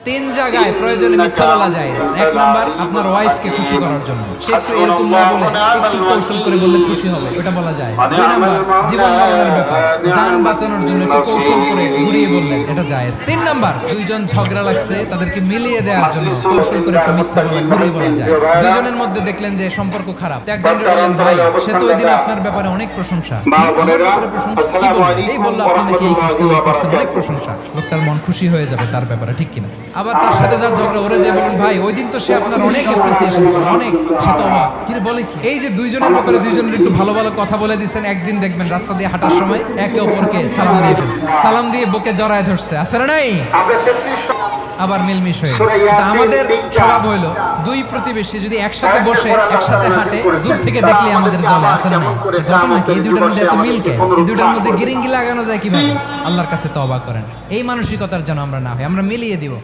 তিন জায়গায় প্রয়োজনে মিথ্যা বলা যায়। এক নাম্বার, আপনার ওয়াইফকে খুশি করার জন্য, সে একটু এরকম না বলে একটু কৌশল করে বললে খুশি হবে, ওটা বলা যায়। দুই নাম্বার, জীবন মরণের ব্যাপার, জান বাঁচানোর জন্য একটু কৌশল করে ঘুরিয়ে বললেন, এটা জায়েজ। তিন নাম্বার, দুইজন ঝগড়া লাগছে তাদেরকে মিলিয়ে দেওয়ার জন্য কৌশল করে একটু মিথ্যা বলা, ঘুরিয়ে বলা যায়। দুইজনের মধ্যে দেখলেন যে সম্পর্ক খারাপ, তো একজনকে বললেন, ভাই সে তো ওই দিন আপনার ব্যাপারে অনেক প্রশংসা, কি বললেন? এই বললো আপনি নাকি এই করছেন ওই করছেন, অনেক প্রশংসা। লোকটার মন খুশি হয়ে যাবে তার ব্যাপারে, ঠিক কিনা? আবার তার সাথে যার ঝগড়া, ওরে যে বলুন, ভাই ওই দিন তো সে আপনার অনেক অ্যাপ্রিসিয়েশন করলো, অনেক, সে তো অবাক, কি বলে কি? এই যে দুইজনের ব্যাপারে দুইজনের একটু ভালো ভালো কথা বলে দিচ্ছেন, একদিন দেখবেন রাস্তা দিয়ে হাঁটার সময় একে অপরকে সালাম দিয়ে ফেলছে, সালাম দিয়ে বুকে জড়ায় ধরছে, আছে না নাই? আবার মিলমিশ হয়ে গেছে। তা আমাদের স্বভাব হইলো, দুই প্রতিবেশী যদি একসাথে বসে একসাথে হাঁটে, দূর থেকে দেখলে আমাদের জলে, আছে না নাই? ঘটনা কি? এই দুইটার মধ্যে এত মিলকে, এই দুইটার মধ্যে গিরিঙ্গি লাগানো যায় কিভাবে? আল্লাহর কাছে তওবা করেন, এই মানসিকতার যেন আমরা না হয়, আমরা মিলিয়ে দিব।